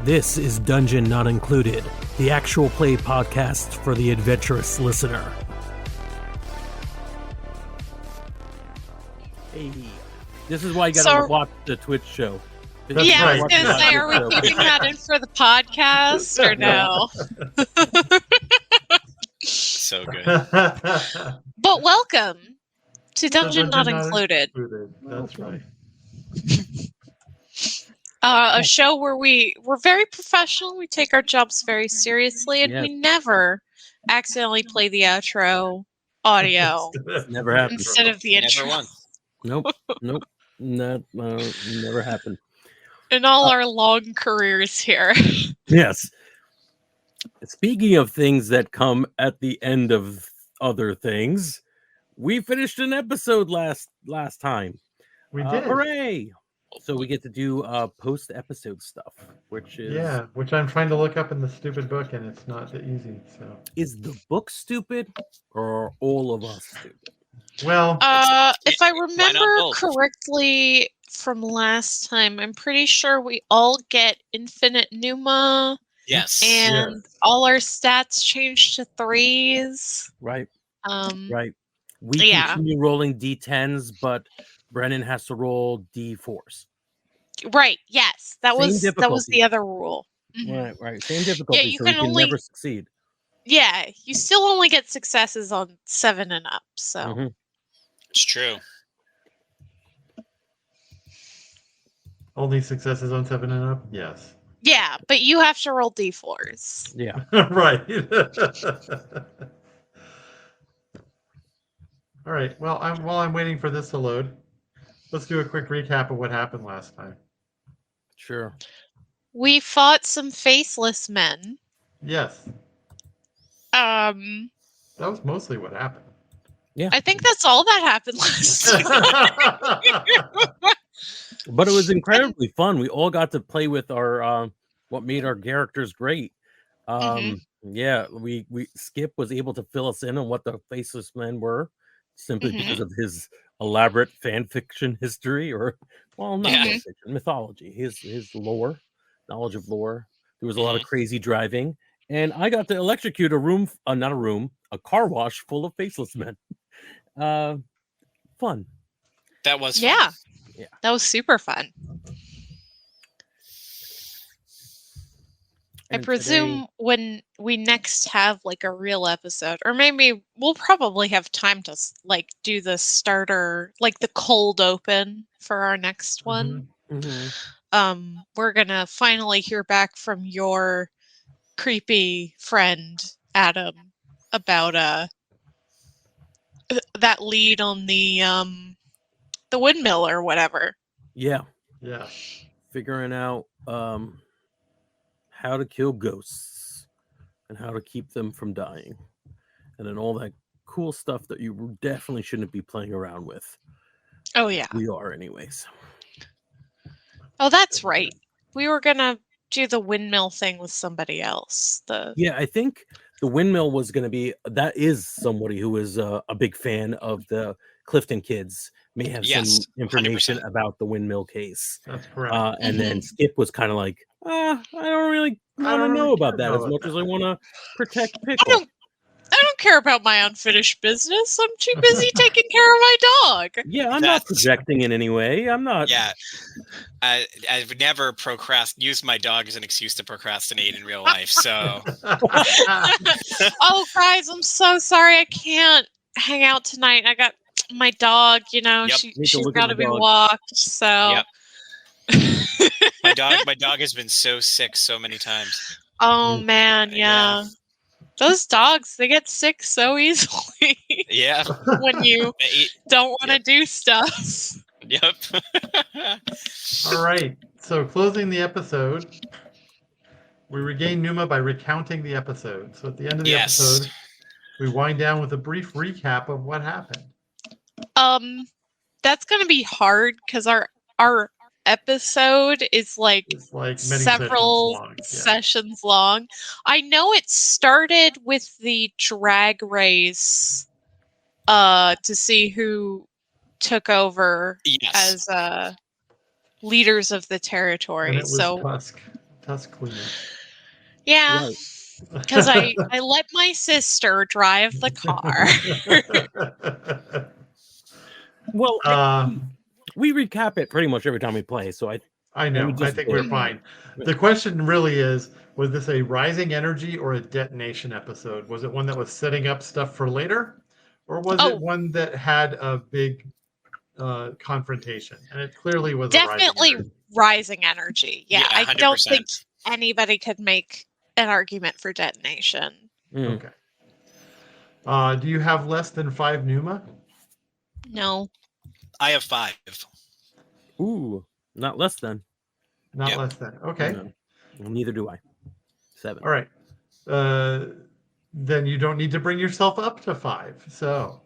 This is Dungeon Not Included, the actual play podcast for the adventurous listener. Hey, this is why you gotta watch the Twitch show. I was going to say, are we keeping that in for the podcast or no? So good. But welcome to Dungeon Not Included. That's right. A show where we're very professional. We take our jobs very seriously, and we never accidentally play the outro audio. Never happened. Instead of the intro. Never once. Nope. Never happened. In all our long careers here. Yes. Speaking of things that come at the end of other things, we finished an episode last time. We did. Hooray! So we get to do post-episode stuff, which is... which I'm trying to look up in the stupid book, and it's not that easy. So, is the book stupid, or are all of us stupid? Well, if I remember correctly from last time, I'm pretty sure we all get infinite pneuma. Yes. And all our stats change to 3s. Right. Right. We continue rolling D10s, but Brennan has to roll D4s. Right. Yes. That was the other rule. Mm-hmm. Right. Same difficulty. Yeah, you so can only never succeed. Yeah, you still only get successes on 7 and up. So it's true. Only successes on 7 and up. Yes. Yeah, but you have to roll D4s. Yeah. Right. All right. Well, while I'm waiting for this to load, let's do a quick recap of what happened last time. Sure. We fought some faceless men. Yes. That was mostly what happened. Yeah. I think that's all that happened last time. But it was incredibly fun. We all got to play with our what made our characters great. Yeah, we Skip was able to fill us in on what the faceless men were, simply because of his elaborate fan fiction history, or not fan fiction, mythology, his lore, knowledge of lore. There was a lot of crazy driving, and I got to electrocute a car wash full of faceless men. Fun. That was fun. Yeah. That was super fun. And I presume when we next have like a real episode, or maybe we'll probably have time to like do the starter, like the cold open for our next one. We're gonna finally hear back from your creepy friend Adam about that lead on the windmill or whatever. Yeah. Figuring out how to kill ghosts and how to keep them from dying, and then all that cool stuff that you definitely shouldn't be playing around with. Oh yeah, we are anyways. Oh, that's right. We were gonna do the windmill thing with somebody else. I think the windmill was gonna be, that is somebody who is a big fan of the Clifton kids, may have some information 100%. About the windmill case. That's correct. And then Skip was kind of like, I don't really want to know about that as much as I want to protect Pickle. I don't care about my unfinished business. I'm too busy taking care of my dog. Yeah, I'm not projecting in any way. I'm not. Yeah, I've never used my dog as an excuse to procrastinate in real life. So. Oh, guys, I'm so sorry. I can't hang out tonight. I got my dog. She's got to be walked. So. Yep. My dog has been so sick so many times. Oh man, yeah. Those dogs, they get sick so easily. Yeah. When you don't want to do stuff. Yep. All right. So closing the episode, we regain Numa by recounting the episode. So at the end of the episode, we wind down with a brief recap of what happened. That's going to be hard because our episode is like It's like many several sessions long. Yeah. sessions long. I know it started with the drag race to see who took over Yes. as leaders of the territory. And it was So Tusk cleanup. yeah, Right. because I let my sister drive the car. Well, Um, we recap it pretty much every time we play, so I know. we I just think did. we're fine. The question really is, was this a rising energy or a detonation episode? Was it one that was setting up stuff for later? Or was it one that had a big confrontation? And it clearly was Definitely a rising energy. rising energy. Yeah, Yeah, I don't 100%. think anybody could make an argument for detonation. Mm. Okay. Do you have less than 5 pneuma? No. I have 5. Ooh, not less than. Not Yep. less than. Okay. No. Well, neither do I. 7. All right. Then you don't need to bring yourself up to 5. So,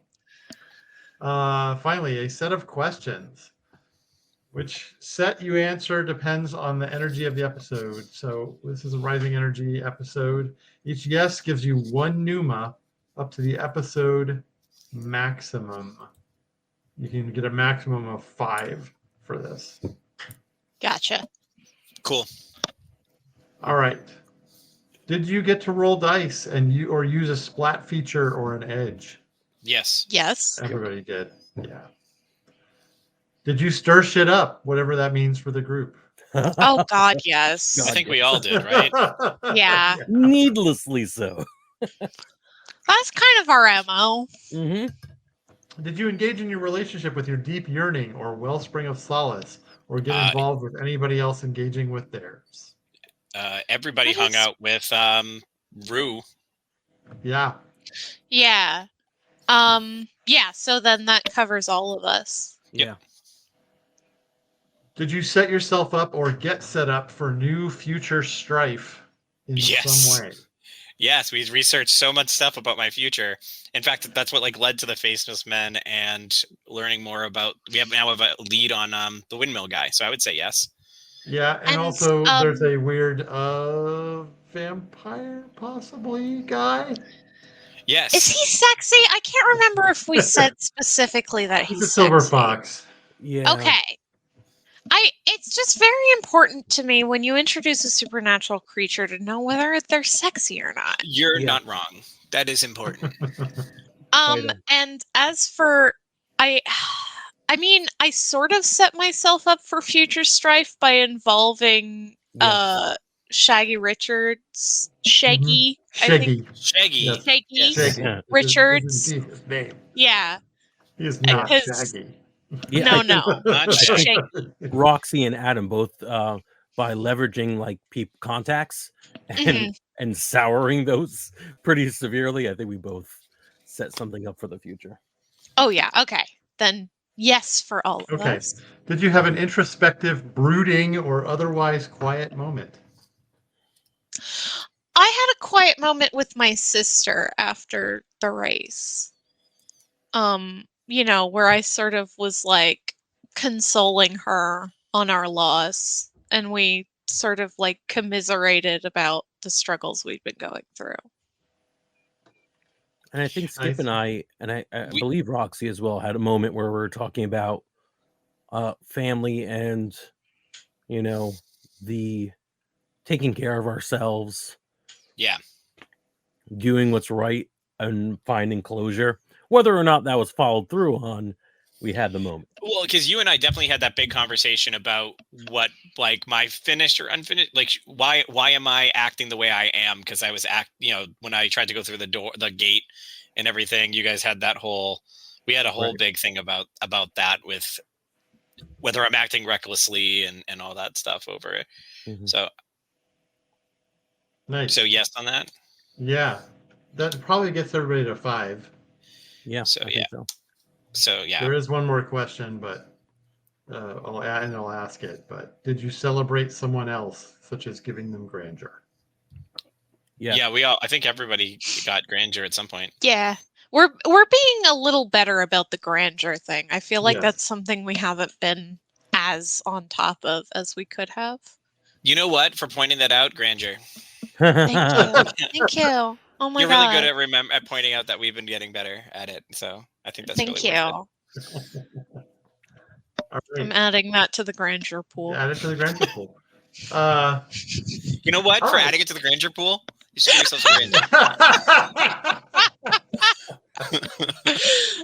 finally, a set of questions. Which set you answer depends on the energy of the episode. So this is a rising energy episode. Each guess gives you 1 pneuma up to the episode maximum. You can get a maximum of 5 for this. Gotcha. Cool. All right. Did you get to roll dice and use a splat feature or an edge? Yes. Yes. Everybody did. Yeah. Did you stir shit up, whatever that means for the group? Oh God, yes. I think we all did, right? Yeah. Needlessly so. That's kind of our MO. Mm-hmm. Did you engage in your relationship with your deep yearning or wellspring of solace, or get involved with anybody else engaging with theirs? Everybody hung out with Rue. Yeah. Yeah. Yeah, so then that covers all of us. Yeah. Did you set yourself up or get set up for new future strife in some way? Yes, we researched so much stuff about my future. In fact, that's what led to the Faceless Men and learning more about. We now have a lead on the windmill guy, so I would say yes. Yeah, and also there's a weird vampire possibly guy. Yes. Is he sexy? I can't remember if we said specifically that he's a silver sexy. fox. Yeah. Okay. It's just very important to me when you introduce a supernatural creature to know whether they're sexy or not. You're not wrong. That is important. And as for I mean, I sort of set myself up for future strife by involving Shaggy Richards. Shaggy. I think. Shaggy. Yes. Shaggy. Yes. Shaggy. Richards. This is his name. Yeah. He is not Shaggy. Yeah, No. Not Shaggy. Roxy and Adam both by leveraging contacts and souring those pretty severely. I think we both set something up for the future. Oh yeah. Okay. Then yes for all of us. Did you have an introspective, brooding, or otherwise quiet moment? I had a quiet moment with my sister after the race. Where I sort of was consoling her on our loss, and we sort of commiserated about the struggles we'd been going through. And I think Skip and I believe Roxy as well had a moment where we were talking about family and the taking care of ourselves. Yeah. Doing what's right and finding closure. Whether or not that was followed through on, we had the moment. Well, because you and I definitely had that big conversation about what, my finished or unfinished, why am I acting the way I am? Because I was when I tried to go through the gate and everything, you guys had we had a whole big thing about that with whether I'm acting recklessly and all that stuff over it. Mm-hmm. So, nice. So yes on that. Yeah, that probably gets everybody to 5. Yeah. So yeah. So yeah. There is one more question, but I'll ask it. But did you celebrate someone else, such as giving them grandeur? Yeah. Yeah, I think everybody got grandeur at some point. Yeah, We're being a little better about the grandeur thing. I feel like Yes. that's something we haven't been as on top of as we could have. You know what? For pointing that out, grandeur. Thank you. Thank you. Oh my You're god. really good at pointing out that we've been getting better at it. So I think that's Thank really you. worth it. All right. I'm adding that to the grandeur pool. Add it to the grandeur pool. You know what? All For right. adding it to the grandeur pool, you should give yourself a grandeur.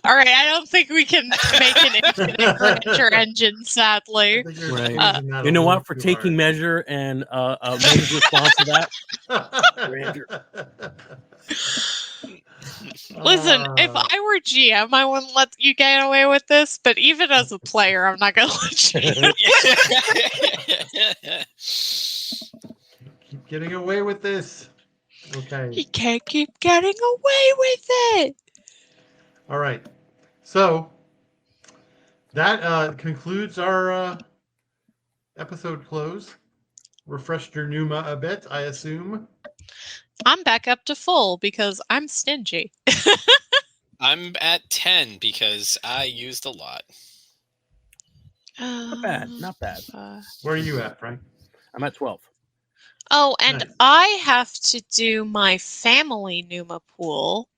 All right, I don't think we can make an infinite grandeur engine, sadly. Right. You know what? For taking measure and Meg's response to that. Grandeur. Listen, if I were GM, I wouldn't let you get away with this, but even as a player, I'm not going to let you. Keep getting away with this. Okay. You can't keep getting away with it. All right. So that concludes our episode close. Refreshed your Numa a bit, I assume. I'm back up to full because I'm stingy. I'm at 10 because I used a lot. Not bad. Not bad. Where are you at, Frank? I'm at 12. Oh, and Nice. I have to do my family Numa pool,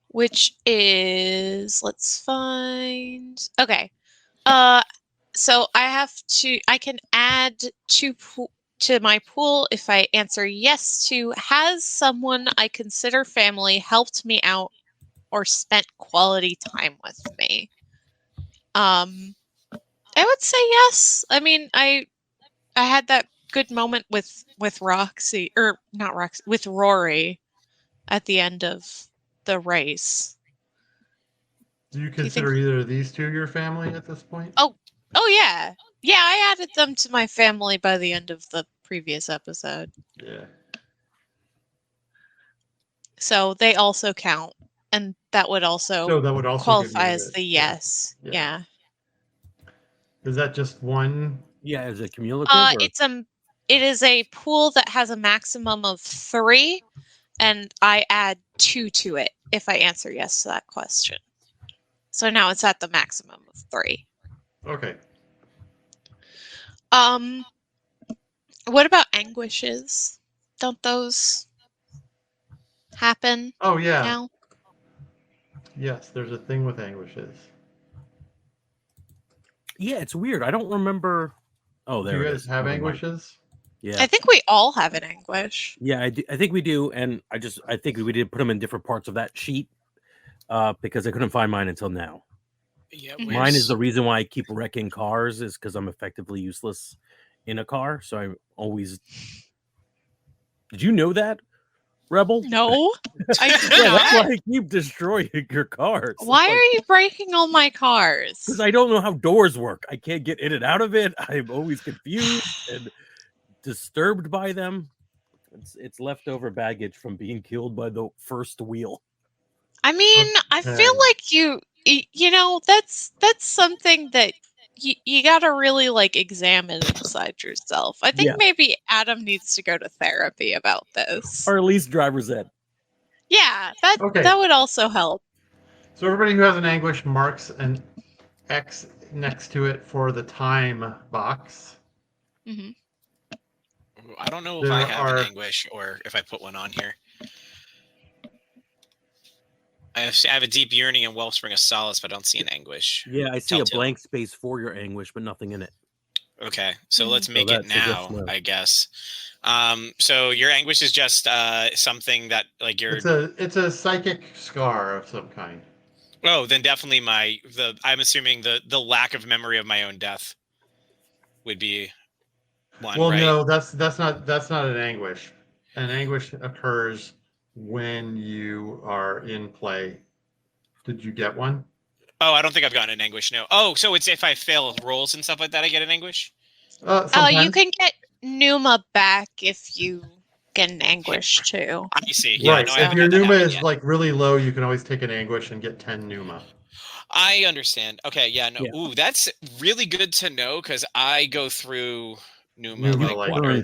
which is, let's find, okay. So I can add to my pool if I answer yes to, has someone I consider family helped me out or spent quality time with me? I would say yes. I mean, I had that good moment with Roxy, or not Roxy, with Rory at the end of the race. Do you consider either of these two your family at this point? Oh yeah. Yeah, I added them to my family by the end of the previous episode. Yeah. So they also count. And that would also, qualify as the yes. Yeah. Is that just one? Yeah, is it cumulative? It is a pool that has a maximum of 3, and I add 2 to it if I answer yes to that question. So now it's at the maximum of 3. Okay. What about anguishes? Don't those happen? Oh yeah. Now? Yes, there's a thing with anguishes. Yeah, it's weird. I don't remember. Oh, there Do you it guys is. have Never mind. anguishes? Yeah. I think we all have an anguish. Yeah, I think we do, and I think we did put them in different parts of that sheet because I couldn't find mine until now. Yeah, mine is the reason why I keep wrecking cars is because I'm effectively useless in a car. So I always. Did you know that, Rebel? No, I did Yeah, not. that's why I keep destroying your cars. Why are you breaking all my cars? Because I don't know how doors work. I can't get in and out of it. I'm always confused and disturbed by them. It's leftover baggage from being killed by the first wheel. I mean, I feel like you know, that's something that you got to really like examine inside yourself. I think maybe Adam needs to go to therapy about this, or at least driver's ed. Yeah, that would also help. So everybody who has an anguish marks an X next to it for the time box. Mm-hmm. I don't know if I have an anguish or if I put one on here. I have a deep yearning and wellspring of solace, but I don't see an anguish. Yeah, I see a blank space for your anguish, but nothing in it. Okay, so let's make it now, I guess. So your anguish is just something that like you're. It's a psychic scar of some kind. Oh, then definitely I'm assuming the lack of memory of my own death would be one. Well, right? no, that's not an anguish. An anguish occurs when you are in play. Did you get one? Oh, I don't think I've gotten an anguish. No. Oh, so it's if I fail rolls and stuff like that, I get an anguish. You can get Numa back if you get an anguish too. I see. Yeah, right. No, if your Numa is like really low, you can always take an anguish and get 10 Numa. I understand. Okay. Yeah. No. Yeah. Ooh, that's really good to know because I go through Numa like water.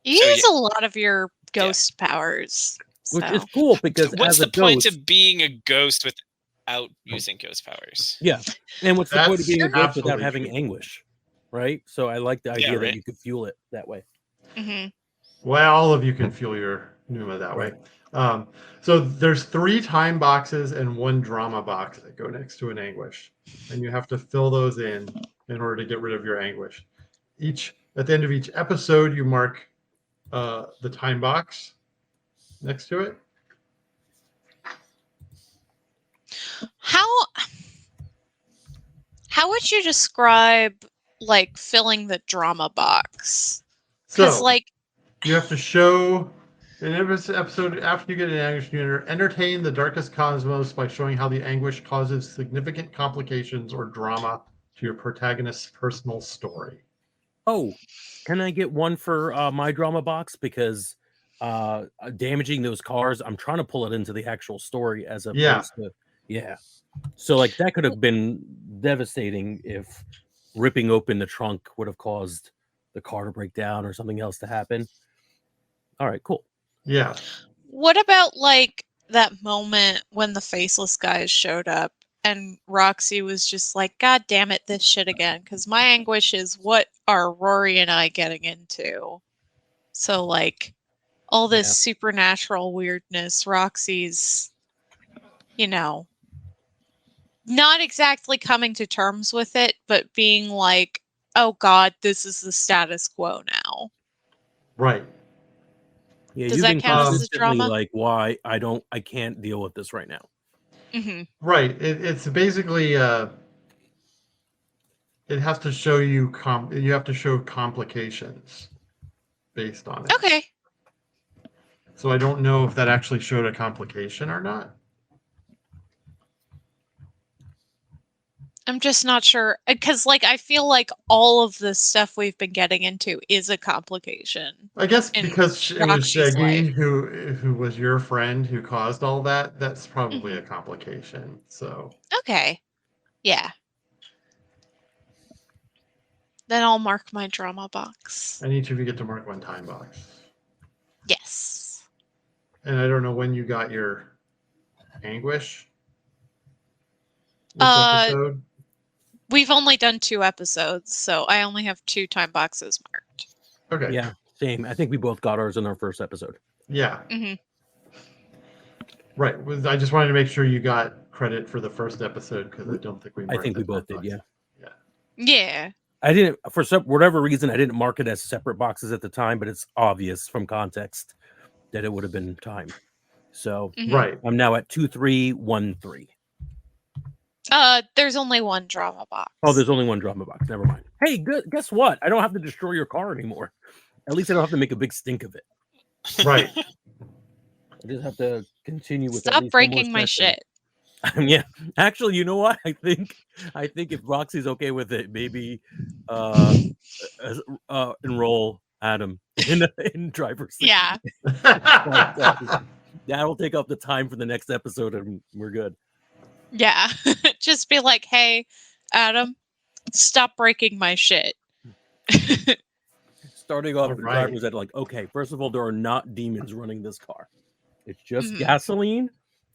You use a lot of your ghost powers. which is So cool because What's as a the point ghost, of being a ghost without using ghost powers? yeah. And what's the point of That's being a ghost without absolutely having true. anguish, right? So I like the idea that right. you could fuel it that way. mhm. Well, all of you can fuel your pneuma that way. So there's 3 time boxes and 1 drama box that go next to an anguish, and you have to fill those in order to get rid of your anguish. At the end of each episode, you mark the time box next to it. How would you describe like filling the drama box? Because So like you have to show in every episode after you get an anguish, you entertain the darkest cosmos by showing how the anguish causes significant complications or drama to your protagonist's personal story. Oh, can I get one for my drama box? Because damaging those cars, I'm trying to pull it into the actual story as opposed to, yeah. So like that could have been devastating if ripping open the trunk would have caused the car to break down or something else to happen. All right, cool. Yeah. what about like that moment when the faceless guys showed up and Roxy was just like, God damn it, this shit again. Because my anguish is what are Rory and I getting into? So like all this supernatural weirdness, Roxy's, not exactly coming to terms with it, but being like, oh God, this is the status quo now. Right. Yeah, Does you've that been count as the consistently drama? like, why I can't deal with this right now. Mm-hmm. Right. It's basically it has to show you you have to show complications based on it. Okay. So I don't know if that actually showed a complication or not. I'm just not sure. Because, like, I feel like all of the stuff we've been getting into is a complication. I guess in because it was Roxy's Shaggy life. who was your friend who caused all that. That's probably Mhm. a complication. So Okay. Yeah. Then I'll mark my drama box. and each of you get to mark 1 time box. Yes. And I don't know when you got your anguish. Which Uh, episode? We've only done 2 episodes, so I only have 2 time boxes marked. Okay. Yeah, same. I think we both got ours in our first episode. Yeah. Mm-hmm. Right. I just wanted to make sure you got credit for the first episode because I don't think we. I think we both time did. box. Yeah. Yeah. I didn't, for whatever reason, I didn't mark it as separate boxes at the time, but it's obvious from context that it would have been time. So Mhm. Right. I'm now at 2313. There's only 1 drama box. Oh, there's only 1 drama box. Never mind. Hey, good. Guess what? I don't have to destroy your car anymore. At least I don't have to make a big stink of it. Right. I just have to continue with. Stop breaking my shit. Yeah, actually, you know what? I think if Roxy's okay with it, maybe enroll Adam in driver's seat. Yeah. That'll take up the time for the next episode, and we're good. Yeah. Just be like, hey, Adam, stop breaking my shit. Starting off All the right. driver's ed, like, okay, first of all, there are not demons running this car. It's just Mhm. gasoline,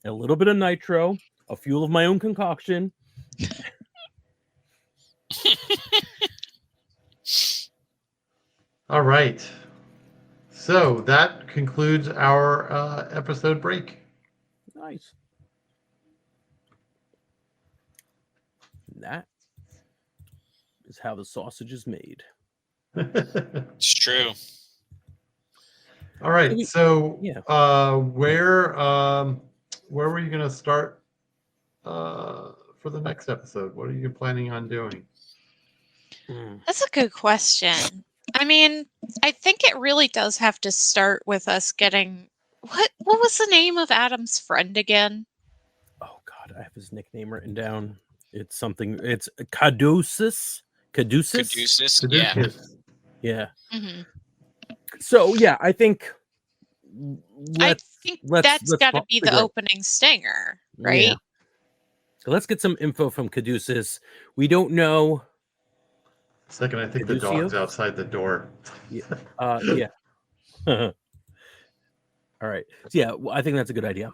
a little bit of nitro, a fuel of my own concoction. All right. So that concludes our episode break. Nice. And that is how the sausage is made. It's true. All right. So yeah. where were you going to start for the next episode? What are you planning on doing? That's a good question. I mean, I think it really does have to start with us getting what was the name of Adam's friend again? Oh God, I have his nickname written down. It's something. It's Caduceus. Caduceus. Yeah. Yeah. Mm-hmm. So yeah, I think. That's got to be the opening stinger, right? Yeah. So let's get some info from Caduceus. We don't know. Second, I think the dog's outside the door. Yeah. Yeah. All All right. So yeah, I think that's a good idea.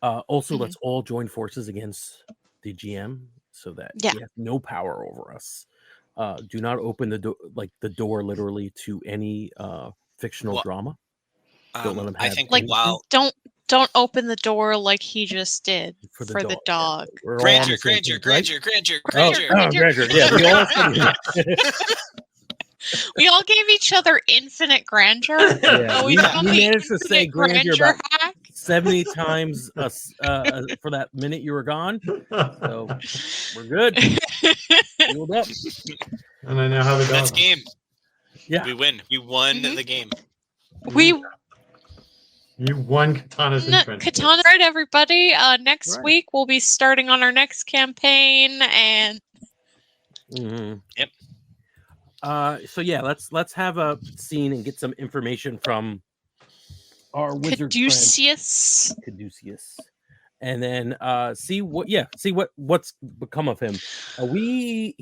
Also, Mhm. let's all join forces against the GM so that Yeah. he has no power over us. Do not open the door literally to any fictional Well, drama. Don't let him I have think Like, anything while don't open the door like he just did for the for dog. the dog. We're all on Grandeur, the same Grandeur, page, right? Grandeur, Grandeur, Grandeur. Grandeur. Yeah, we all said We all gave each other infinite grandeur. Yeah, Oh, we found the managed to say infinite grandeur about hack. 70 times for that minute you were gone. So we're good. Healed up. And I now have a dog. That's game. Yeah. We win. We won Mhm. the game. We You won Katanas and Trenchcoats. Katana, right, everybody. Next Right. week we'll be starting on our next campaign, and Yep. So yeah, let's have a scene and get some information from our wizard friend Caduceus. and then see what's become of him. We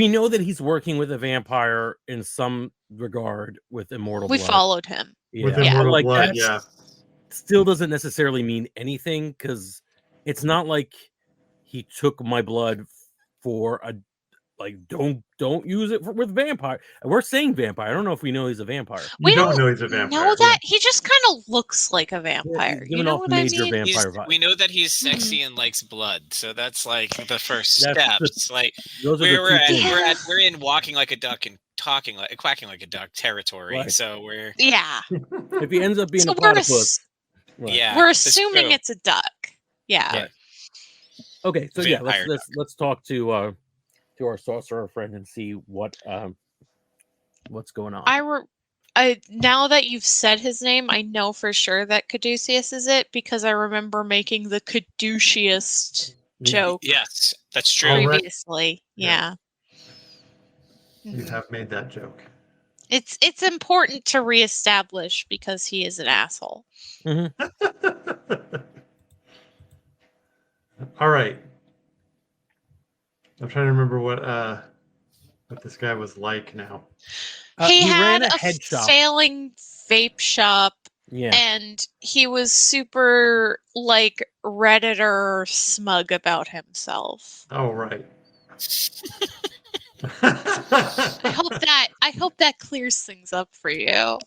know that he's working with a vampire in some regard with immortal We blood. followed him. With Yeah, immortal like blood, that yeah. still doesn't necessarily mean anything because it's not like he took my blood for a don't use it with vampire. We're saying vampire. I don't know if we know he's a vampire. You don't know he's a vampire. Know that he just kind of looks like a vampire. He's You giving know off what I major mean? vampire vibes. We know that he's sexy and likes blood, so that's like the first That's steps. Like Those are the we're two things. we're in walking like a duck and quacking like a duck territory. Right. So we're Yeah. If he ends up being So a platypus, right. yeah. We're that's assuming true. it's a duck. Yeah. Right. Okay, so yeah, Vampire let's talk to our sorcerer friend and see what's going on. Now that you've said his name, I know for sure that Caduceus is it because I remember making the Caduceus joke Yes, that's true. All right. previously. Yeah. Yeah. You have made that joke. It's important to reestablish because he is an asshole. All right. I'm trying to remember what this guy was like now. He had ran a a head shop. failing vape shop. Yeah. And he was super like Redditor smug about himself. Oh, right. I hope that clears things up for you.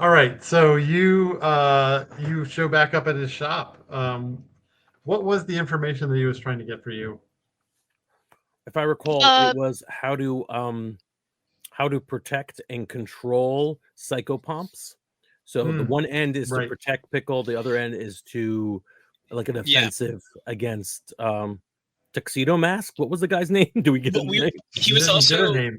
All right, so you show back up at his shop. What was the information that he was trying to get for you? If I recall, it was how to protect and control psychopomps. So the one end is to protect Pickle, the other end is to like an offensive against Tuxedo Mask. What was the guy's name? Do we get his name? He was also the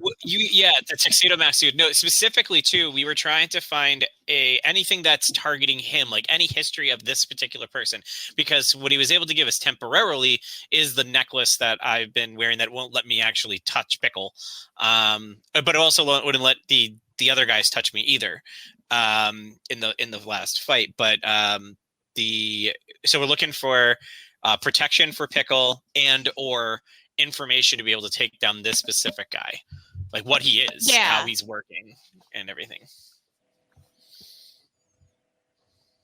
Tuxedo Mask dude. No, specifically too, we were trying to find anything that's targeting him, like any history of this particular person, because what he was able to give us temporarily is the necklace that I've been wearing that won't let me actually touch Pickle, but also wouldn't let the other guys touch me either in the last fight. But so we're looking for protection for Pickle and or information to be able to take down this specific guy, like what he is, how he's working, and everything.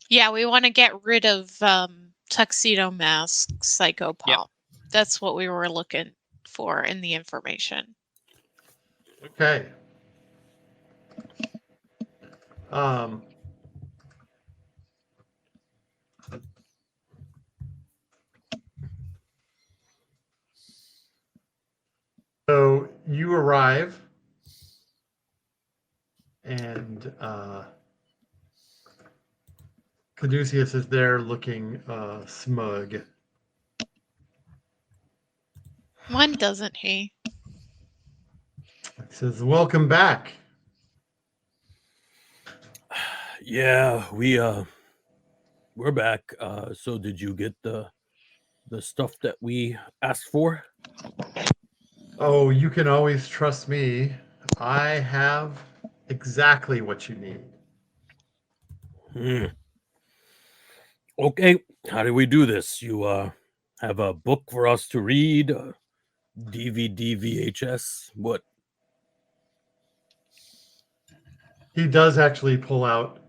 Yeah, we want to get rid of Tuxedo Mask Psychopomp. Yep. That's what we were looking for in the information. Okay. So you arrive, and Caduceus is there looking smug. When doesn't he? He says, "Welcome back." Yeah, we're back. So did you get the stuff that we asked for? Oh, you can always trust me. I have exactly what you need. Okay, how do we do this? You have a book for us to read, DVD, VHS, what? he does actually pull out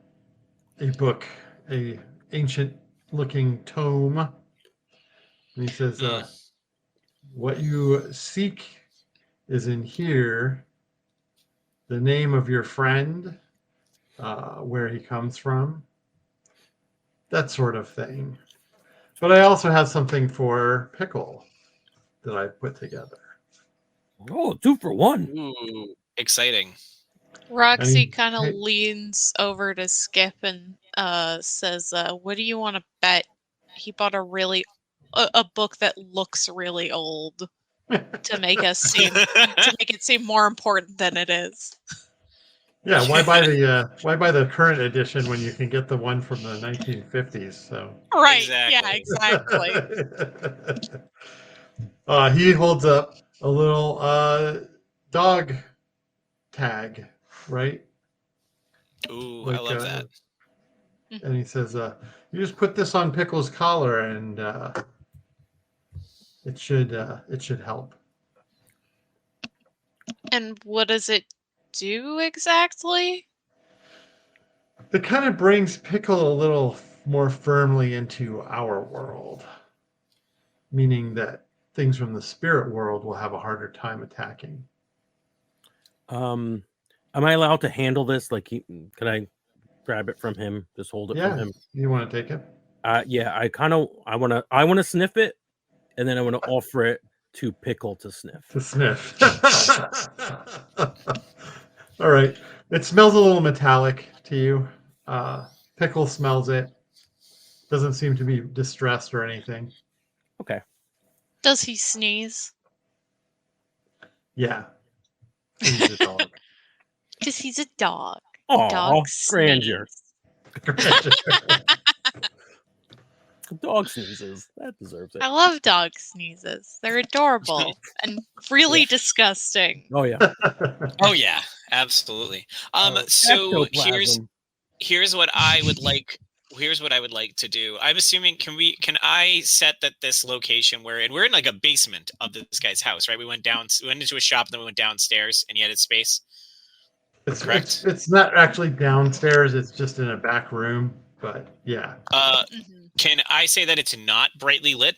a book, a ancient-looking tome, and he says, "What you seek is in here. The name of your friend, where he comes from, that sort of thing. But I also have something for Pickle that I put together." Oh, 2 for 1. Ooh, exciting. Roxy he- kind of leans over to Skip and says, "What do you want to bet?" He bought a book that looks really old to make it seem more important than it is. Yeah, why buy the current edition when you can get the one from the 1950s? So Right? Yeah, Exactly. exactly. he holds up a little dog tag, right? Ooh, I Like, love that. and he says, "You just put this on Pickle's collar, and it should help." And what does it do exactly? It kind of brings Pickle a little more firmly into our world, meaning that things from the spirit world will have a harder time attacking. Am I allowed to handle this? Like, can I grab it from him? Just hold it from Yeah, him? you want to take it? Yeah, I want to sniff it, and then I want to offer it to Pickle to sniff. To sniff. All right. It smells a little metallic to you. Pickle smells it. Doesn't seem to be distressed or anything. Okay. Does he sneeze? Yeah. He's a dog. Because he's a dog. Aw, Dogs grandeur. sneeze. Dog sneezes. That deserves it. I love dog sneezes. They're adorable and really Yeah. disgusting. Oh yeah. Oh yeah, absolutely. So Ectoplasm. here's what I would like. Here's what I would like to do. I'm assuming can I set that this location we're in like a basement of this guy's house, right? We went into a shop, and then we went downstairs, and he had his space. Correct? It's not actually downstairs. It's just in a back room. But yeah. Can I say that it's not brightly lit?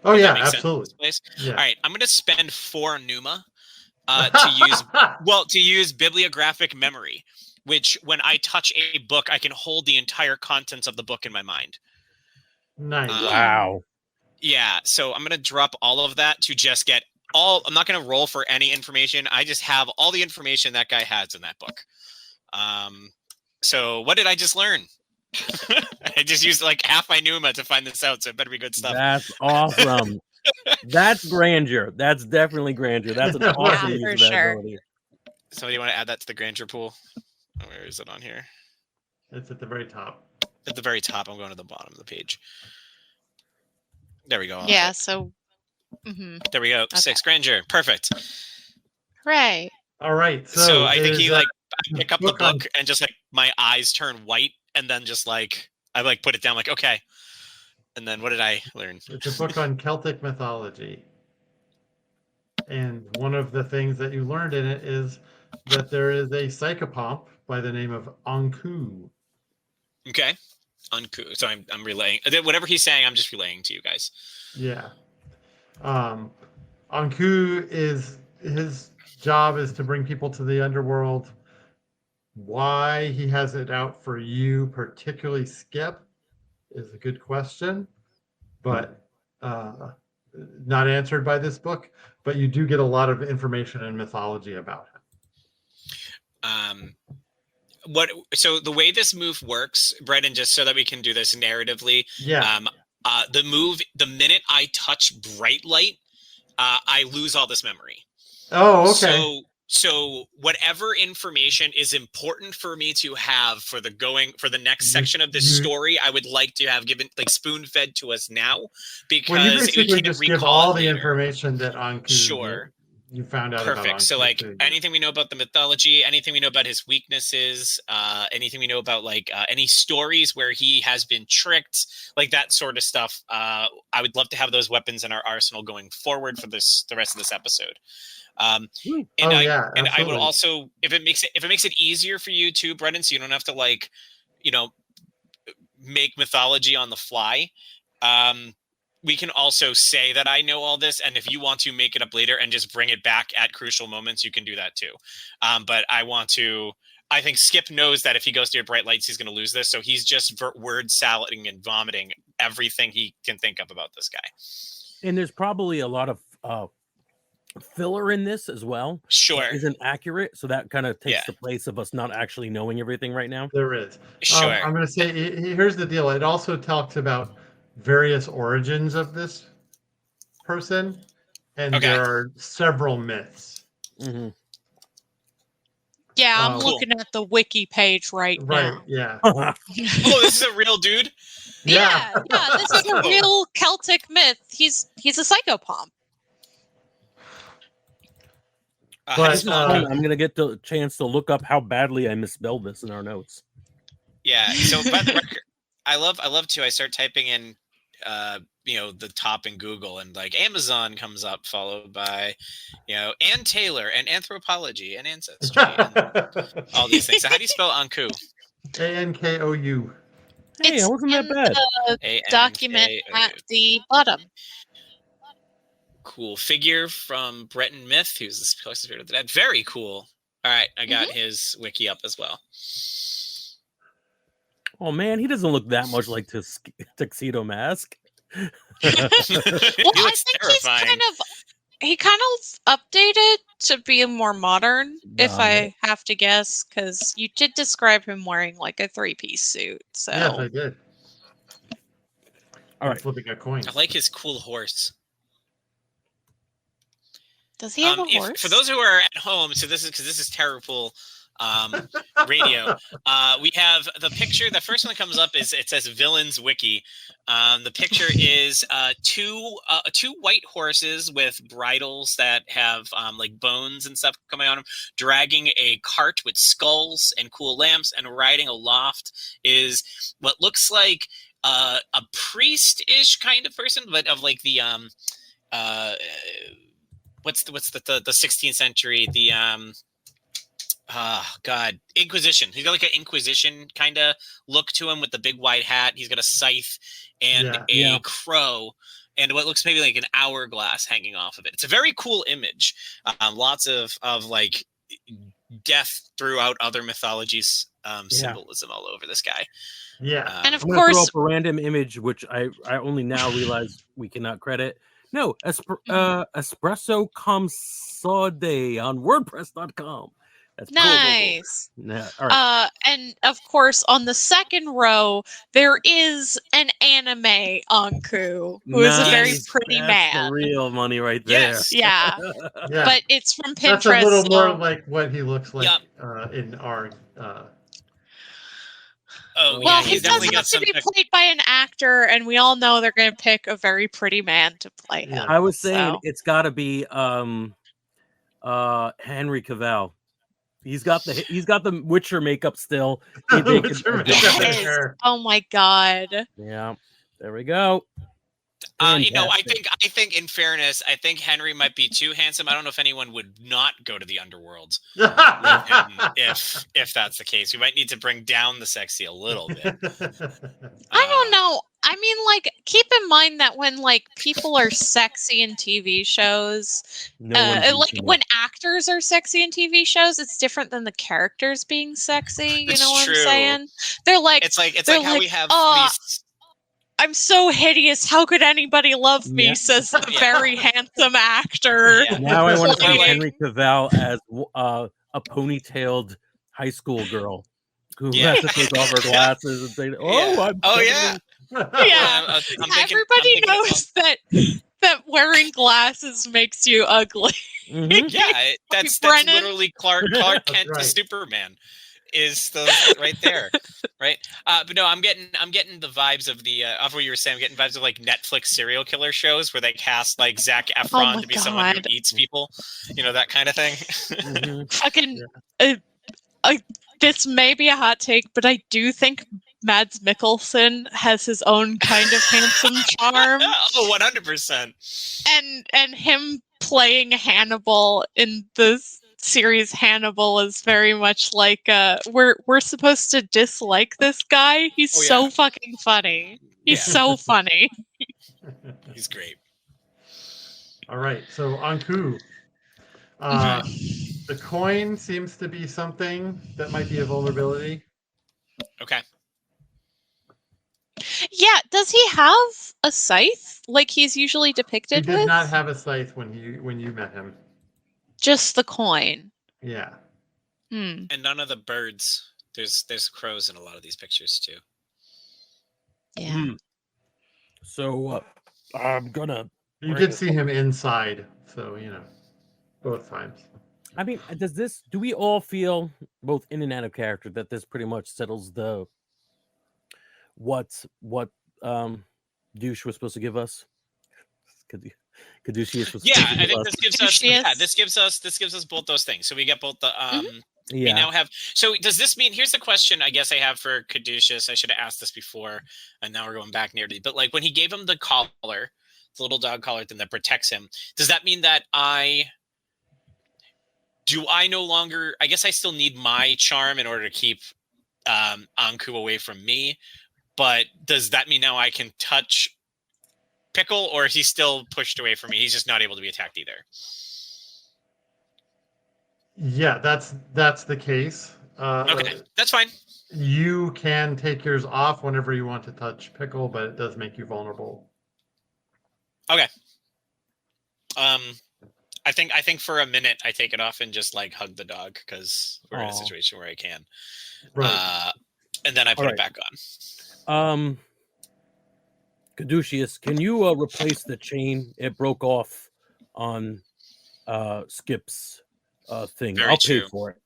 Oh Does yeah, that make sense in absolutely. this place? Yeah. All right, I'm going to spend 4 Numa to use bibliographic memory, which when I touch a book, I can hold the entire contents of the book in my mind. Nice. Wow. Yeah, so I'm going to drop all of that to just get I'm not going to roll for any information. I just have all the information that guy has in that book. So what did I just learn? I just used like half my Numa to find this out, so it better be good stuff. That's awesome. That's grandeur. That's definitely grandeur. That's an awesome use for of that sure. ability. So do you want to add that to the grandeur pool? Oh, where is it on here? It's at the very top. At the very top. I'm going to the bottom of the page. There we go. Yeah, Right. so... There we go. Okay. 6 grandeur. Perfect. Hooray. All right. So I think there's he a I pick up the book on- book and just like my eyes turn white, and then just like I like put it down like okay. And then what did I learn? It's a book on Celtic mythology. And one of the things that you learned in it is that there is a psychopomp by the name of Anku. Okay. So I'm relaying whatever he's saying. I'm just relaying to you guys. Yeah. Anku is his job is to bring people to the underworld. Why he has it out for you, particularly Skip, is a good question, but not answered by this book. But you do get a lot of information and mythology about him. So the way this move works, Brendan, just so that we can do this narratively. Yeah. The minute I touch bright light, I lose all this memory. Oh, okay. So whatever information is important for me to have for the next section of this story, I would like to have given like spoon fed to us now, because Well, you basically we can't just recall give all it the later. information that Anku. Sure. you found out about. Perfect. So like anything we know about the mythology, anything we know about his weaknesses, anything we know about like any stories where he has been tricked, like that sort of stuff. I would love to have those weapons in our arsenal going forward for the rest of this episode. And I would also, if it makes it easier for you too, Brendan, so you don't have to like, make mythology on the fly. We can also say that I know all this, and if you want to make it up later and just bring it back at crucial moments, you can do that too. But I think Skip knows that if he goes to bright lights, he's going to lose this. So he's just word salading and vomiting everything he can think of about this guy. And there's probably a lot of filler in this as well. Sure. That isn't accurate. So that kind of takes the place of us not actually knowing everything right now. There is. Sure. I'm going to say, here's the deal. It also talks about various origins of this person, and there are several myths. Mm-hmm. Yeah, I'm looking at the wiki page right now. Yeah. Oh, this is a real dude? Yeah, this is a real Celtic myth. He's a psychopomp. But I'm going to get the chance to look up how badly I misspelled this in our notes. Yeah, so by the record, I love to. I start typing in the top in Google, and like Amazon comes up, followed by Ann Taylor and anthropology and ancestry and all these things. So how do you spell Ankou? Ankou. Hey, it wasn't that bad. The document at the bottom. Cool figure from Breton Myth, who's the closest spirit of the dead. Very cool. All right, I got his wiki up as well. Oh man, he doesn't look that much like Tuxedo Mask. Well, I think he kind of updated to be more modern, if I have to guess, because you did describe him wearing like a 3-piece suit. So yes, I did. All right, flipping a coin. I like his cool horse. Does he have a horse? For those who are at home, so this is terrible radio. We have the picture. The first one that comes up it says Villains Wiki. The picture is two white horses with bridles that have like bones and stuff coming on them, dragging a cart with skulls and cool lamps, and riding aloft is what looks like a priest-ish kind of person, but of like the what's the 16th century, the Inquisition. He's got like an Inquisition kind of look to him with the big wide hat. He's got a scythe and a crow and what looks maybe like an hourglass hanging off of it. It's a very cool image. Lots of like death throughout other mythologies, symbolism all over this guy. Yeah. And of I'm course, throw up a random image, which I only now realize we cannot credit. No, espresso comsode on WordPress.com. That's nice. Cool. Yeah, all right. And of course, on the second row, there is an anime Ankou, who is a very pretty man. The real money right there. Yes. Yeah. But it's from Pinterest. That's a little more like what he looks like in our. Well, he doesn't have to be played by an actor, and we all know they're going to pick a very pretty man to play him. I was saying it's got to be Henry Cavill. He's got the Witcher makeup still. Oh my god! Yeah, there we go. I think in fairness, I think Henry might be too handsome. I don't know if anyone would not go to the underworld with him if that's the case. We might need to bring down the sexy a little bit. I don't know. I mean, like, keep in mind that when like people are sexy in TV shows, when actors are sexy in TV shows, it's different than the characters being sexy. You know what I'm saying? They're like, it's like how we have these. I'm so hideous. How could anybody love me? Says the very handsome actor. Yeah. Now I want to see Henry Cavill as a ponytailed high school girl who has to take off her glasses and say, Everybody knows that wearing glasses makes you ugly. Mm-hmm. Yeah, that's literally Clark Kent to Superman. is those right there, right? But no, I'm getting the vibes of the of what you were saying. I'm getting vibes of like Netflix serial killer shows where they cast like Zac Oh Efron my to be someone who God. eats people, that kind of thing. Mhm. Fucking. This may be a hot take, but I do think Mads Mikkelsen has his own kind of handsome charm, Oh, 100%. and him playing Hannibal in this series Hannibal is very much like we're supposed to dislike this guy. He's Oh, so yeah. fucking funny. He's Yeah. so funny. He's great. All right, so Anku. Mhm. The coin seems to be something that might be a vulnerability. Okay. Yeah, does he have a scythe like he's usually He depicted did with? not have a scythe when you met him. Just the coin. Yeah. Hmm. And none of the birds. There's crows in a lot of these pictures too. Yeah. Mm. So I'm gonna. You bring did see him inside, so both times. I mean, do we all feel, both in and out of character, that this pretty much settles what douche was supposed to give us? Kadushi is supposed to Yeah, I give think us. this gives us. Yeah, Douchiest. this gives us both those things. So we get both the We Yeah. now have. So does this mean? Here's the question. I guess I have for Caduceus. I should have asked this before, and now we're going back nearly. But like when he gave him the collar, the little dog collar thing that protects him, does that mean that I no longer? I guess I still need my charm in order to keep Anku away from me. But does that mean now I can touch Pickle, or is he still pushed away from me? He's just not able to be attacked either. Yeah, that's the case. Okay, that's fine. You can take yours off whenever you want to touch Pickle, but it does make you vulnerable. Okay. I think for a minute I take it off and just like hug the dog because we're in a situation where I can. Right. And then I put it back on. Caduceus, can you replace the chain? It broke off on Skip's thing. Very I'll true. pay for it.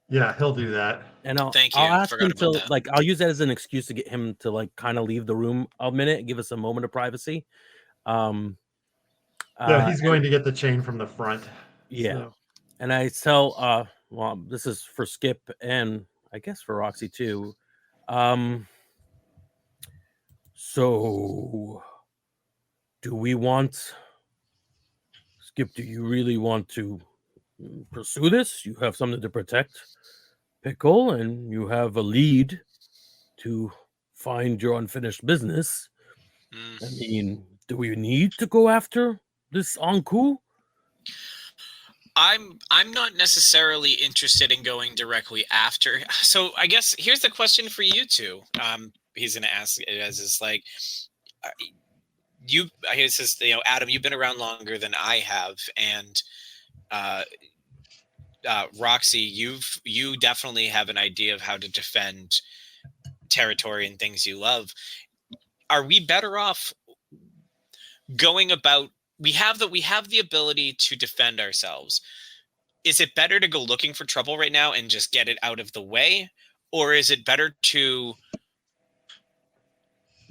Yeah, he'll do that. And I'll Thank you. ask Forgot him to about that. like I'll use that as an excuse to get him to like kind of leave the room a minute and give us a moment of privacy. Yeah, he's going to get the chain from the front. Yeah. So. And I tell well, this is for Skip and I guess for Roxy too. So do we want Skip, do you really want to pursue this? You have something to protect Pickle, and you have a lead to find your unfinished business. I mean, do we need to go after this Anku? I'm not necessarily interested in going directly after. So I guess here's the question for you two. He's going to ask as is like he says, Adam, you've been around longer than I have, and Roxy, you definitely have an idea of how to defend territory and things you love. Are we better off going about? We have the ability to defend ourselves. Is it better to go looking for trouble right now and just get it out of the way, or is it better to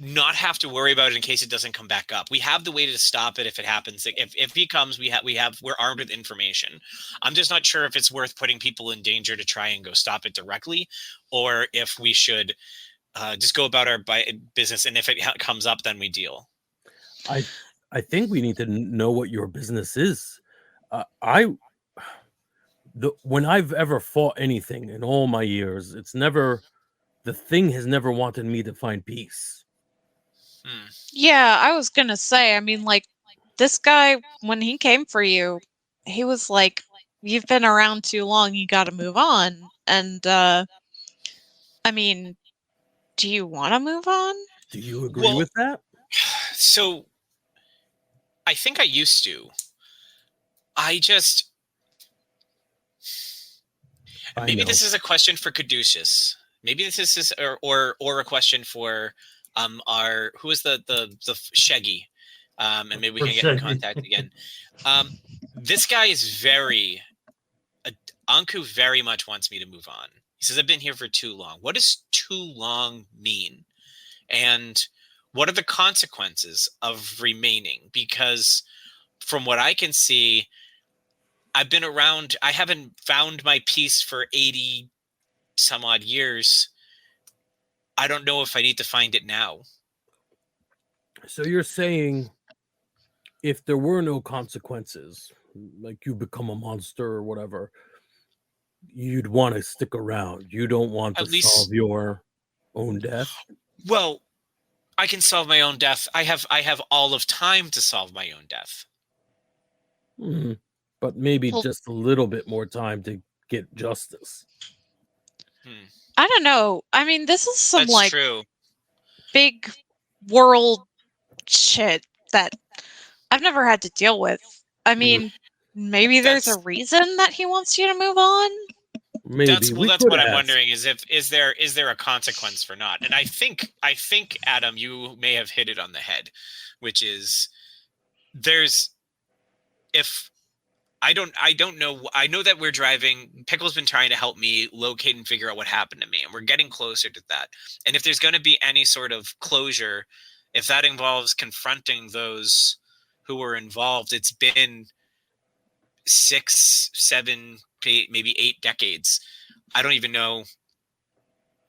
not have to worry about it in case it doesn't come back up? We have the way to stop it if it happens. If he comes, we're armed with information. I'm just not sure if it's worth putting people in danger to try and go stop it directly, or if we should just go about our business. And if it comes up, then we deal. I think we need to know what your business is. When I've ever fought anything in all my years, the thing has never wanted me to find peace. Yeah, I was gonna say, I mean, like, this guy, when he came for you, he was like, you've been around too long, you gotta move on. And, I mean, do you want to move on? Do you agree with that? So, I think I used to. Maybe this is a question for Caduceus. Maybe this is or a question for who is the Shaggy, and maybe we can get in contact again. This guy is very Anku very much wants me to move on. He says, I've been here for too long. What does too long mean? And what are the consequences of remaining? Because from what I can see, I've been around. I haven't found my peace for 80 some odd years. I don't know if I need to find it now. So you're saying if there were no consequences, like you become a monster or whatever, you'd want to stick around. You don't want to At least- solve your own death. Well, I can solve my own death. I have all of time to solve my own death. But maybe Well- just a little bit more time to get justice. I don't know. I mean, this is some That's like true. big world shit that I've never had to deal with. I mean, maybe there's a That's- reason that he wants you to move on. Maybe That's could what I'm ask. wondering is there a consequence for not? And I think Adam, you may have hit it on the head, which is I don't know. I know that we're driving. Pickle's been trying to help me locate and figure out what happened to me, and we're getting closer to that. And if there's going to be any sort of closure, if that involves confronting those who were involved, it's been 6, 7, maybe 8 decades. I don't even know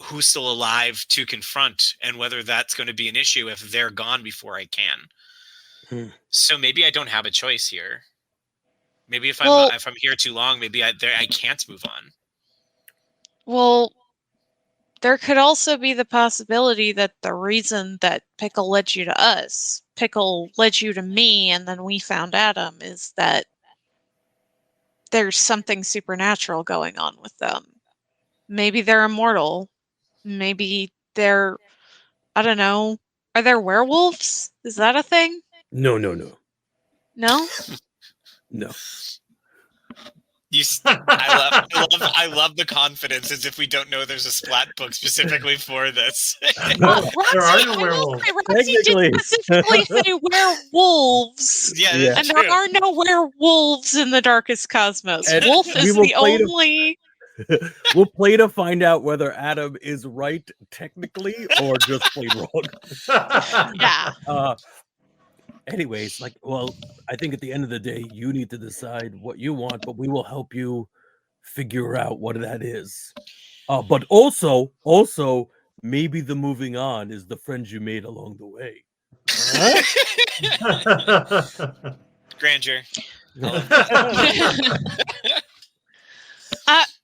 who's still alive to confront and whether that's going to be an issue if they're gone before I can. So maybe I don't have a choice here. Maybe if I'm here too long, maybe I can't move on. Well, there could also be the possibility that the reason that Pickle led you to us, Pickle led you to me, and then we found Adam, is that there's something supernatural going on with them. Maybe they're immortal. Maybe they're, I don't know. Are there werewolves? Is that a thing? No. No? No. I love the confidence, as if we don't know there's a Splat book specifically for this. There are no werewolves. Roxy did specifically say werewolves. Yeah. And there are no werewolves in the Darkest Cosmos. And Wolf we is will the play only... We'll play to find out whether Adam is right technically or just played wrong. Yeah. Anyways, I think at the end of the day, you need to decide what you want, but we will help you figure out what that is. But also, maybe the moving on is the friends you made along the way. Grandeur.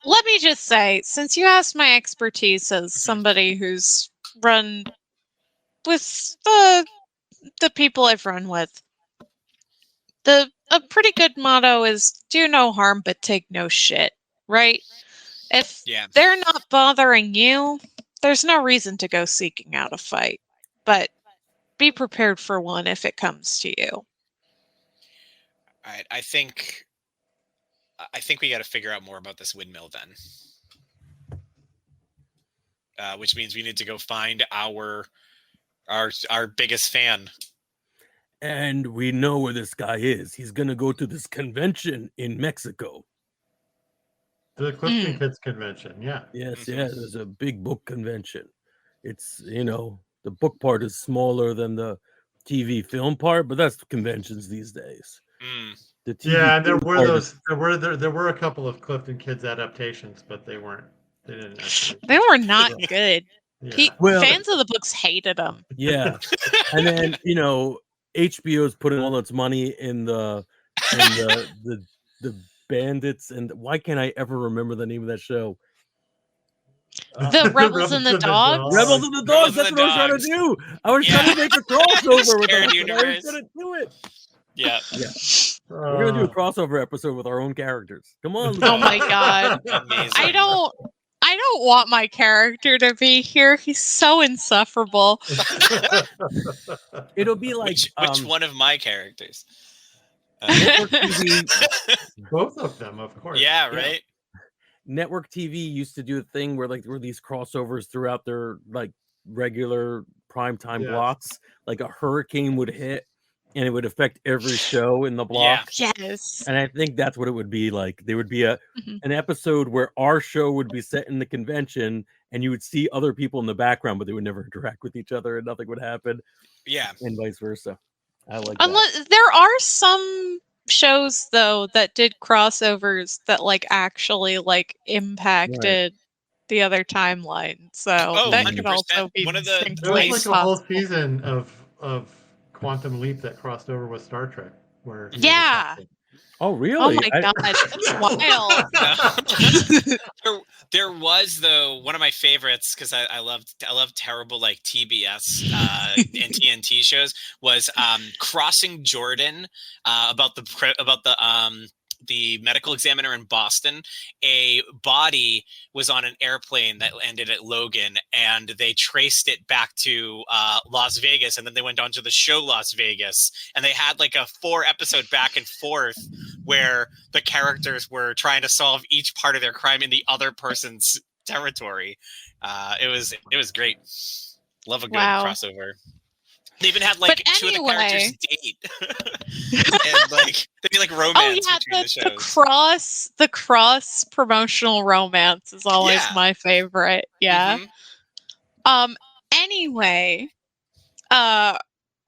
Let me just say, since you asked my expertise as somebody who's run with the people I've run with, a pretty good motto is do no harm but take no shit, right? If they're not bothering you, there's no reason to go seeking out a fight. But be prepared for one if it comes to you. All right, I think we got to figure out more about this windmill then. Which means we need to go find our biggest fan. And we know where this guy is. He's going to go to this convention in Mexico. The Clifton Kids convention, yeah. Yes, there's a big book convention. It's, the book part is smaller than the TV film part, but that's conventions these days. The TV there were a couple of Clifton Kids adaptations, but they didn't actually. They were not good. Yeah. Fans of the books hated them. Yeah. And then, HBO's putting all its money in the bandits, and why can't I ever remember the name of that show? The Rebels and the Dogs? Rebels and the Dogs, that's what I was trying to do. I was trying to make a crossover with them. I couldn't do it. Yeah. We're going to do a crossover episode with our own characters. Come on. Oh my god. Amazing. I don't want my character to be here. He's so insufferable. It'll be like which one of my characters? Network TV. Both of them, of course. Yeah, right. Network TV used to do a thing where there were these crossovers throughout their regular primetime blocks. Like a hurricane would hit and it would affect every show in the block. Yes. And I think that's what it would be like. There would be Mhm. an episode where our show would be set in the convention, and you would see other people in the background, but they would never interact with each other, and nothing would happen, Yeah. and vice versa. I like that. Unless there are some shows though that did crossovers that like actually like impacted the other timeline. So Oh, that could 100%. also be One of the There was distinctly like a whole possible. season of Quantum Leap that crossed over with Star Trek, where he was a Yeah. captain. Oh, Oh really? my god, that's wild. There was though one of my favorites, because I loved terrible like TBS and TNT shows, was Crossing Jordan, about the medical examiner in Boston. A body was on an airplane that landed at Logan, and they traced it back to Las Vegas, and then they went on to the show Las Vegas, and they had like a 4-episode back and forth where the characters were trying to solve each part of their crime in the other person's territory. It was great. Love a good crossover. They even had like two of the characters date, and like there'd be like romance between the shows. The cross promotional romance is always my favorite. Yeah. Mm-hmm. Anyway,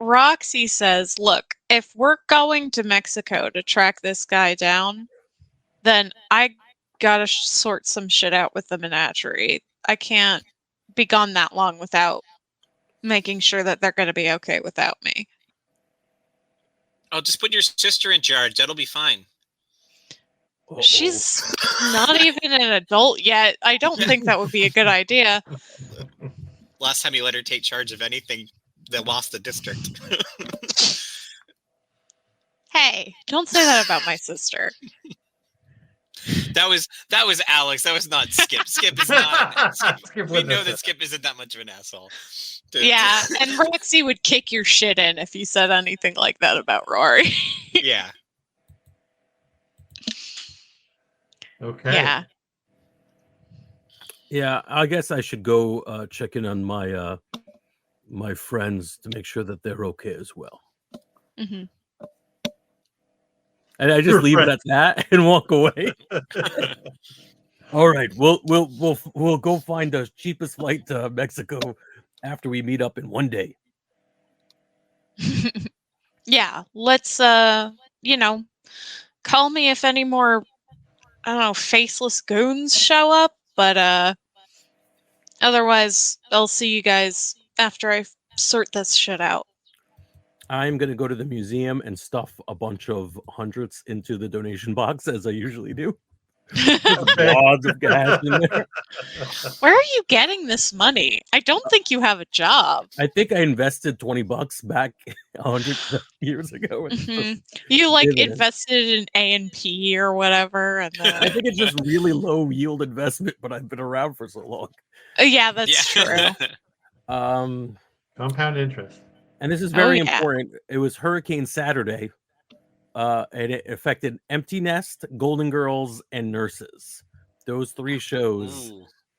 Roxy says, "Look, if we're going to Mexico to track this guy down, then I gotta sort some shit out with the menagerie. I can't be gone that long without making sure that they're going to be okay without me." Oh, just put your sister in charge. That'll be fine. Uh-oh. She's not even an adult yet. I don't think that would be a good idea. Last time you let her take charge of anything, they lost the district. Hey, don't say that about my sister. That was Alex. That was not Skip. Skip is not. We know that Skip isn't that much of an asshole. Yeah, and Roxy would kick your shit in if you said anything like that about Rory. Yeah. Okay. Yeah. Yeah, I guess I should go check in on my my friends to make sure that they're okay as well. Mm-hmm. And I just leave it at that and walk away. All right, we'll go find the cheapest flight to Mexico after we meet up in one day. Yeah, let's call me if any more, I don't know, faceless goons show up, but otherwise I'll see you guys after I sort this shit out. I'm going to go to the museum and stuff a bunch of hundreds into the donation box, as I usually do. Wads of cash in there. Where are you getting this money? I don't think you have a job. I think I invested $20 back 100 years ago. Mm-hmm. You like invested in A&P or whatever, and then... I think it's just really low yield investment, but I've been around for so long. Yeah, that's true. Compound interest. And this is very important. It was Hurricane Saturday. And it affected Empty Nest, Golden Girls, and Nurses. Those 3 shows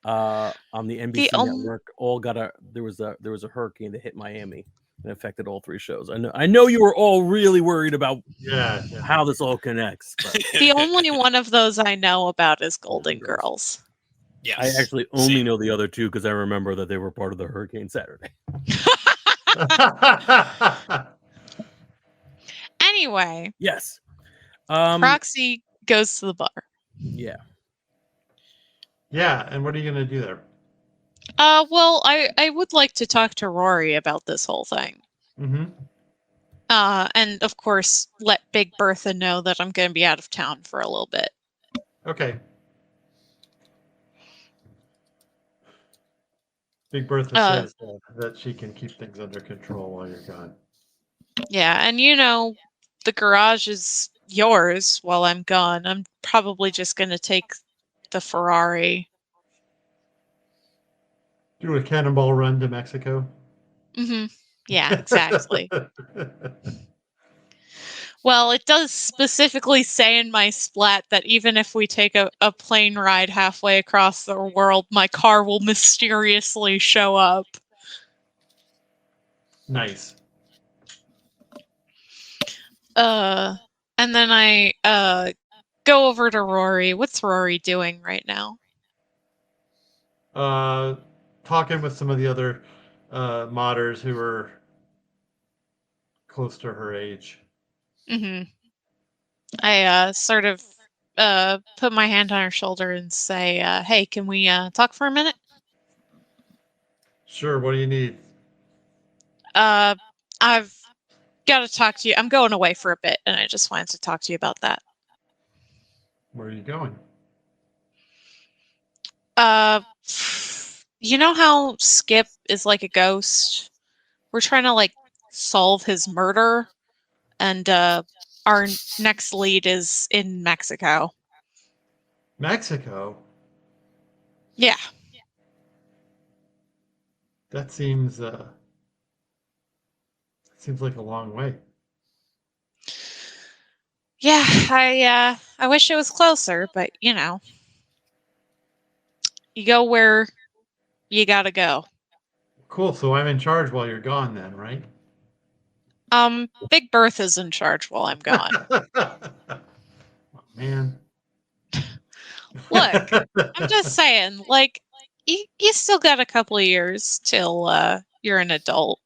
on the NBC network all got there was a hurricane that hit Miami and affected all 3 shows. I know you were all really worried about how this all connects. But. The only one of those I know about is Golden Girls. Yes. I actually only know the other 2 because I remember that they were part of the Hurricane Saturday. Anyway. Yes. Roxy goes to the bar. Yeah. Yeah, and what are you going to do there? Well, I would like to talk to Rory about this whole thing. Mm-hmm. And of course, let Big Bertha know that I'm going to be out of town for a little bit. Okay. Big Bertha says that she can keep things under control while you're gone. Yeah, and the garage is yours while I'm gone. I'm probably just going to take the Ferrari. Do a cannonball run to Mexico? Mm-hmm. Yeah, exactly. Well, it does specifically say in my splat that even if we take a plane ride halfway across the world, my car will mysteriously show up. Nice. And then I go over to Rory. What's Rory doing right now? Talking with some of the other modders who are close to her age. Mm-hmm. I sort of put my hand on her shoulder and say, "Hey, can we talk for a minute?" Sure. What do you need? I've got to talk to you. I'm going away for a bit, and I just wanted to talk to you about that. Where are you going? You know how Skip is like a ghost? We're trying to like solve his murder, and our next lead is in Mexico. Mexico? Yeah. That seems like a long way. Yeah, I wish it was closer, but you know. You go where you gotta go. Cool. So I'm in charge while you're gone then, right? Big Bertha's in charge while I'm gone. Oh, man. Look, I'm just saying, like, you still got a couple of years till you're an adult.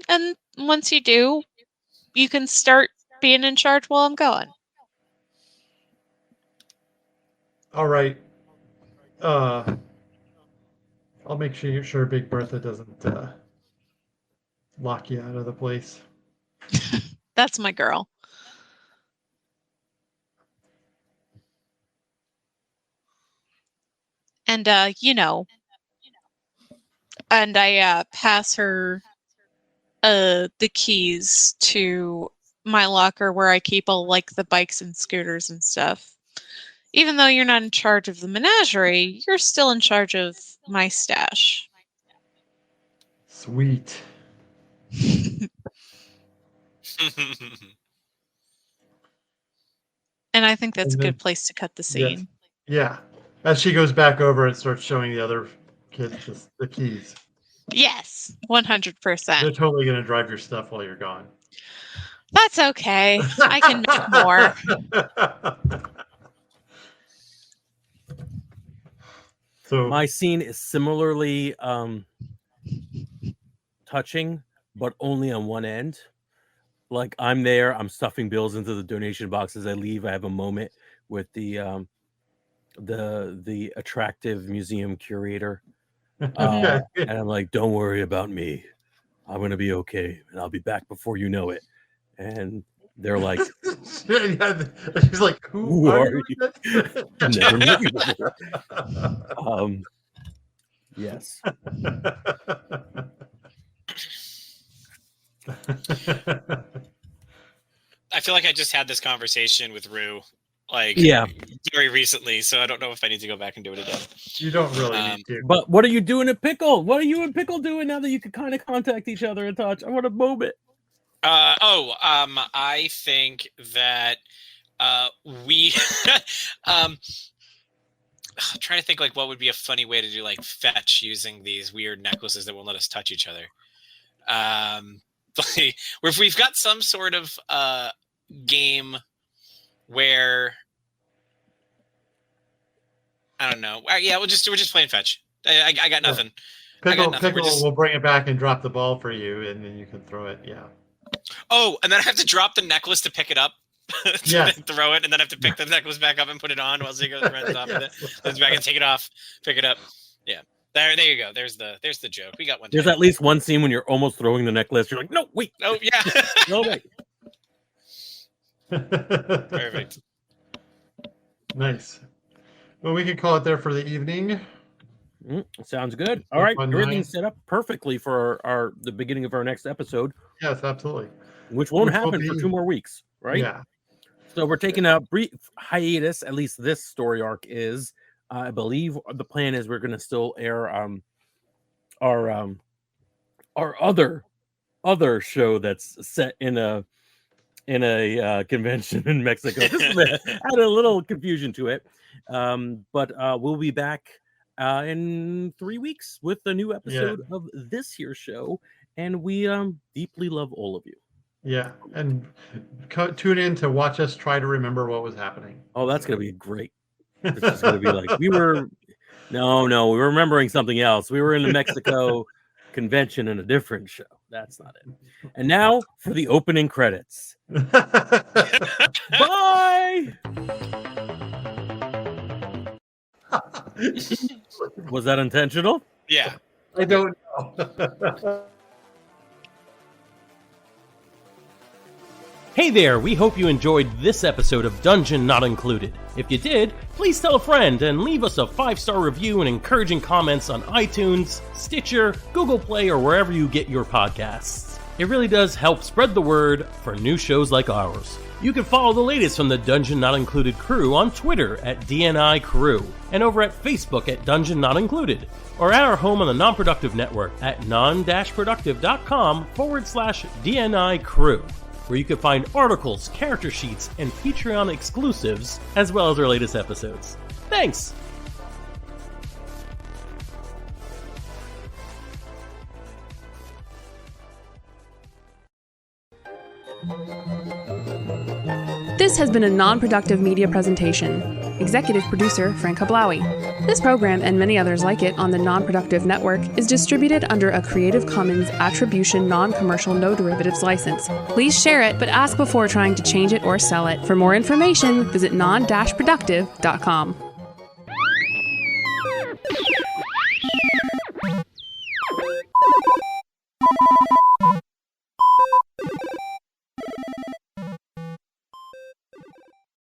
And once you do, you can start being in charge while I'm gone. All right. I'll make sure Big Bertha doesn't lock you out of the place. That's my girl. And you know, and I pass her the keys to my locker where I keep all like the bikes and scooters and stuff. Even though you're not in charge of the menagerie, you're still in charge of my stash. Sweet. And I think that's And a then- good place to cut the Yes. scene. Yeah. As she goes back over and starts showing the other kids the keys. Yes, They're 100%. totally going to drive your stuff while you're gone. That's okay. I can make more. So My scene is similarly touching, but only on one end. Like I'm there, I'm stuffing bills into the donation boxes. I leave. I have a moment with the attractive museum curator, okay. and I'm like, "Don't worry about me. I'm gonna be okay, and I'll be back before you know it." And they're like, She's like, who are you? "Never met you before." Yes. I feel like I just had this conversation with Rue, like Yeah. very recently, so I don't know if I need to go back and do it again. You don't really need to. But what are you doing at Pickle? What are you and Pickle doing now that you can kind of contact each other and touch? I want a moment. I think that we trying to think like what would be a funny way to do like fetch using these weird necklaces that won't let us touch each other. If we've got some sort of game where I don't know. Yeah, we're just playing fetch. I got nothing. Pickle Just... will bring it back and drop the ball for you, and then you can throw it. Yeah. Oh, and then I have to drop the necklace to pick it up. Yes. Throw it, and then I have to pick the necklace back up and put it on while he goes right on top of it. Then back and take it off, pick it up. Yeah. There you go. There's the joke. We got one. There's at least one scene when you're almost throwing the necklace. You're like, no, wait. Oh yeah. No, wait. Perfect. Nice. Well, we can call it there for the evening. Sounds good. All right, Fun everything's night. set up perfectly for the beginning of our next episode, Yes, absolutely. which won't Which will happen for be- 2 more weeks, right? Yeah. So we're taking a brief hiatus. At least this story arc is. I believe the plan is we're going to still air our other show that's set in a convention in Mexico. This had a little confusion to it, but we'll be back in 3 weeks with a new episode of this here show, and we deeply love all of you. Yeah, and tune in to watch us try to remember what was happening. Oh, that's gonna be great. It's just gonna be like we were we're remembering something else. We were in the Mexico convention in a different show. That's not it. And now for the opening credits. Bye. Was that intentional? Yeah. I don't know. Hey there, we hope you enjoyed this episode of Dungeon Not Included. If you did, please tell a friend and leave us a 5-star review and encouraging comments on iTunes, Stitcher, Google Play, or wherever you get your podcasts. It really does help spread the word for new shows like ours. You can follow the latest from the Dungeon Not Included crew on Twitter at DNI Crew, and over at Facebook at Dungeon Not Included, or at our home on the Non-Productive Network at Non-Productive.com/DNI Crew, where you can find articles, character sheets, and Patreon exclusives, as well as our latest episodes. Thanks! This has been a non-productive media presentation. Executive producer Frank Hablawi. This program and many others like it on the Non-Productive Network is distributed under a Creative Commons Attribution Non-Commercial No Derivatives license. Please share it, but ask before trying to change it or sell it. For more information, visit non-productive.com.